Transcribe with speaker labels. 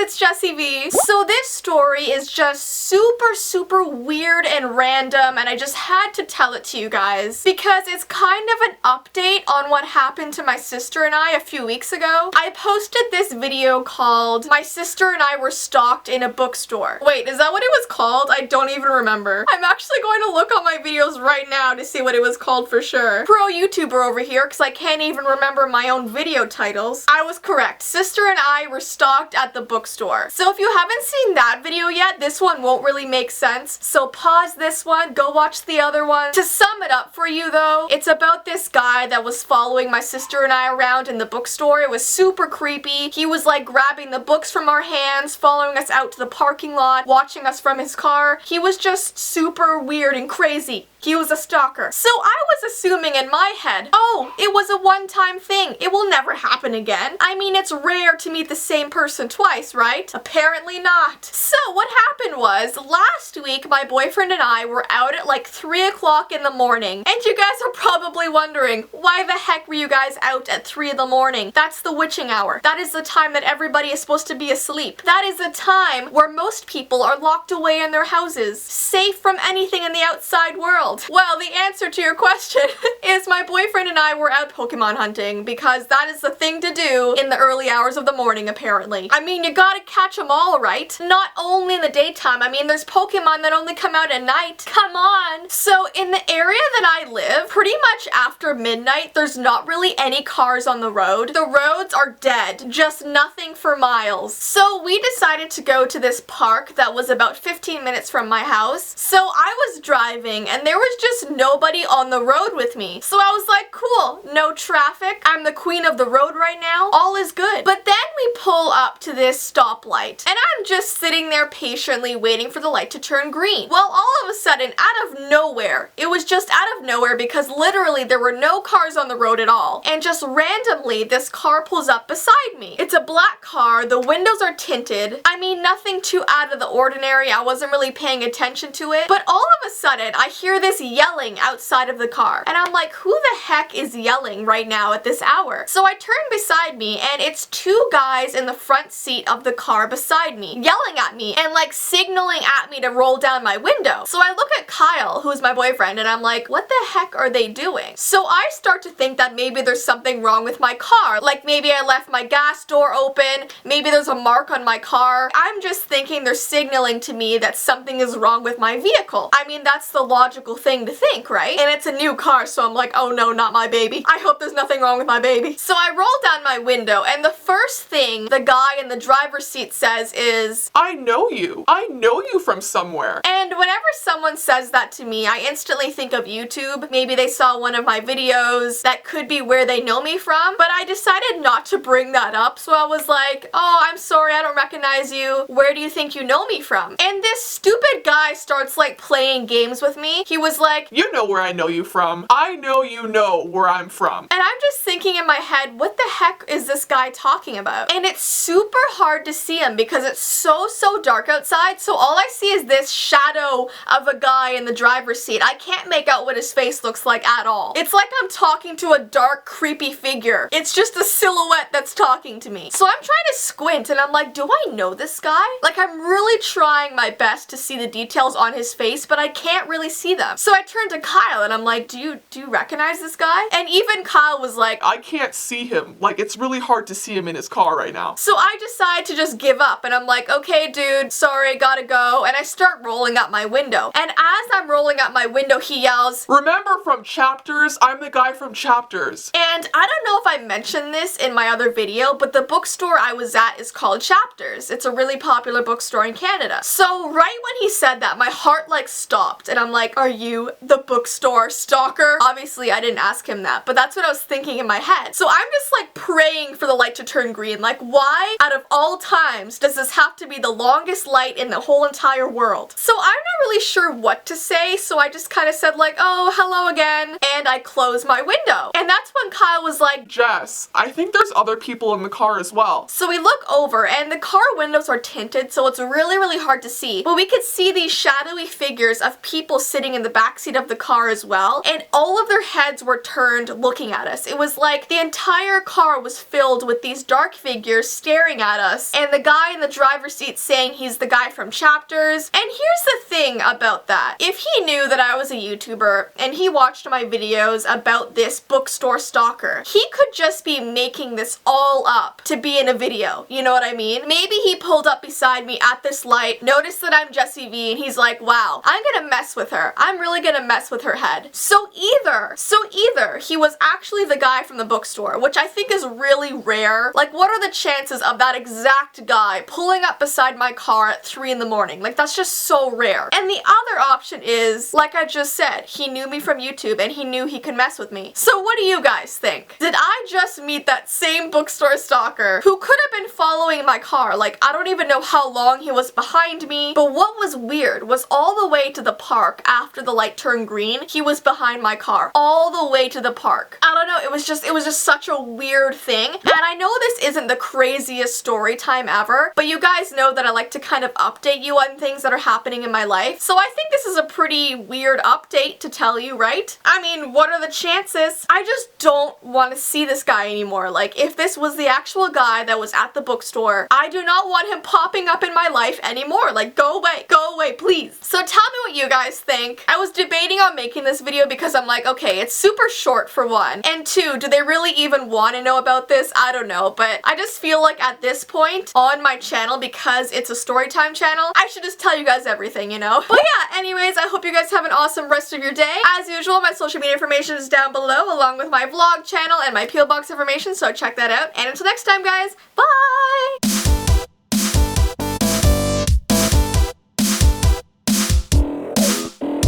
Speaker 1: it's Jessie V. So this story is just super weird and random, and I just had to tell it to you guys because it's kind of an update on what happened to my sister and I a few weeks ago. I posted this video called My Sister and I Were Stalked in a Bookstore. Wait, is that what it was called? I don't even remember. I'm actually going to look on my videos right now to see what it was called for sure. Pro YouTuber over here, because I can't even remember my own video titles. I was correct. Sister and I were stalked at the bookstore. So if you haven't seen that video yet, this one won't really make sense. So pause this one, go watch the other one. To sum it up for you though, it's about this guy that was following my sister and I around in the bookstore. It was super creepy. He was like grabbing the books from our hands, following us out to the parking lot, watching us from his car. He was just super weird and crazy. He was a stalker. So I was assuming in my head, oh, it was a one-time thing. It will never happen again. I mean, it's rare to meet the same person twice, right? Apparently not. So what happened was, last week my boyfriend and I were out at like 3 o'clock in the morning. And you guys are probably wondering, why the heck were you guys out at 3 in the morning? That's the witching hour. That is the time that everybody is supposed to be asleep. That is the time where most people are locked away in their houses, safe from anything in the outside world. Well, the answer to your question is my boyfriend and I were out Pokemon hunting because that is the thing to do in the early hours of the morning, apparently. I mean, you gotta catch them all, right? Not only in the daytime. I mean, there's Pokemon that only come out at night. Come on! So, in the area that I live, pretty much after midnight, there's not really any cars on the road. The roads are dead. Just nothing for miles. So, we decided to go to this park that was about 15 minutes from my house. So, I was driving, and there was just nobody on the road with me. So I was like, cool, no traffic. I'm the queen of the road right now. All is good. But then we pull up to this stoplight, and I'm just sitting there patiently waiting for the light to turn green. Well, all of a sudden, out of nowhere, it was just out of nowhere because literally there were no cars on the road at all. And just randomly, this car pulls up beside me. It's a black car. The windows are tinted. I mean, nothing too out of the ordinary. I wasn't really paying attention to it. But all of a sudden, I hear this yelling outside of the car. And I'm like, who the heck is yelling right now at this hour? So I turn beside me and it's two guys in the front seat of the car beside me, yelling at me and like signaling at me to roll down my window. So I look at Kyle, who's my boyfriend, and I'm like, what the heck are they doing? So I start to think that maybe there's something wrong with my car. Like maybe I left my gas door open, maybe there's a mark on my car. I'm just thinking they're signaling to me that something is wrong with my vehicle. I mean, that's the logical thing to think, right? And it's a new car, so I'm like, oh no, not my baby. I hope there's nothing wrong with my baby. So I roll down my window, and the first thing the guy in the driver's seat says is,
Speaker 2: I know you. I know you from somewhere.
Speaker 1: And whenever someone says that to me, I instantly think of YouTube. Maybe they saw one of my videos. That could be where they know me from, but I decided not to bring that up, so I was like, oh, I'm sorry, I don't recognize you. Where do you think you know me from? And this stupid guy starts like playing games with me. He was like,
Speaker 2: you know where I know you from. I know you know where I'm from.
Speaker 1: And I'm just thinking in my head, what the heck is this guy talking about? And it's super hard to see him because it's so dark outside, so all I see is this shadow of a guy in the driver's seat. I can't make out what his face looks like at all. It's like I'm talking to a dark, creepy figure. It's just a silhouette that's talking to me. So I'm trying to squint and I'm like, do I know this guy? Like, I'm really trying my best to see the details on his face, but I can't really see them. So I turn to Kyle and I'm like, do you recognize this guy? And even Kyle was like,
Speaker 2: I can't see him. Like, it's really hard to see him in his car right now.
Speaker 1: So I decide to just give up and I'm like, okay dude, sorry, gotta go. And I start rolling up my window. And as I'm rolling up my window, he yells,
Speaker 2: remember from Chapters? I'm the guy from Chapters.
Speaker 1: And I don't know if I mentioned this in my other video, but the bookstore I was at is called Chapters. It's a really popular bookstore in Canada. So right when he said that, my heart like stopped and I'm like, are you the bookstore stalker? Obviously I didn't ask him that, but that's what I was thinking in my head. So I'm just like praying for the light to turn green. Like, why out of all times does this have to be the longest light in the whole entire world? So I'm not really sure what to say, so I just kind of said like, oh, hello again, and I closed my window. And that's when Kyle was like,
Speaker 2: Jess, I think there's other people in the car as well.
Speaker 1: So we look over and the car windows are tinted, so it's really hard to see, but we could see these shadowy figures of people sitting in the backseat of the car as well, and all of their heads were turned turned looking at us. It was like the entire car was filled with these dark figures staring at us, and the guy in the driver's seat saying he's the guy from Chapters. And here's the thing about that. If he knew that I was a YouTuber and he watched my videos about this Bookstore Stalker, he could just be making this all up to be in a video. You know what I mean? Maybe he pulled up beside me at this light, noticed that I'm Jessie V, and he's like, wow, I'm gonna mess with her. I'm really gonna mess with her head. So either he was actually the guy from the bookstore, which I think is really rare. Like, what are the chances of that exact guy pulling up beside my car at 3 in the morning? Like, that's just so rare. And the other option is, like I just said, he knew me from YouTube and he knew he could mess with me. So what do you guys think? Did I just meet that same bookstore stalker who could have been following my car? Like, I don't even know how long he was behind me, but what was weird was all the way to the park after the light turned green, he was behind my car. All the way to the park. I don't know, it was just such a weird thing. And I know this isn't the craziest story time ever, but you guys know that I like to kind of update you on things that are happening in my life. So I think this is a pretty weird update to tell you, right? I mean, what are the chances? I just don't want to see this guy anymore. Like, if this was the actual guy that was at the bookstore, I do not want him popping up in my life anymore. Like, go away, please. So tell me what you guys think. I was debating on making this video because I'm like, okay, it's super short for one, and two, do they really even want to know about this? I don't know, but I just feel like at this point on my channel, because it's a storytime channel, I should just tell you guys everything, you know? But yeah, anyways, I hope you guys have an awesome rest of your day. As usual, my social media information is down below, along with my vlog channel and my P.O. Box information, so check that out. And until next time, guys, bye!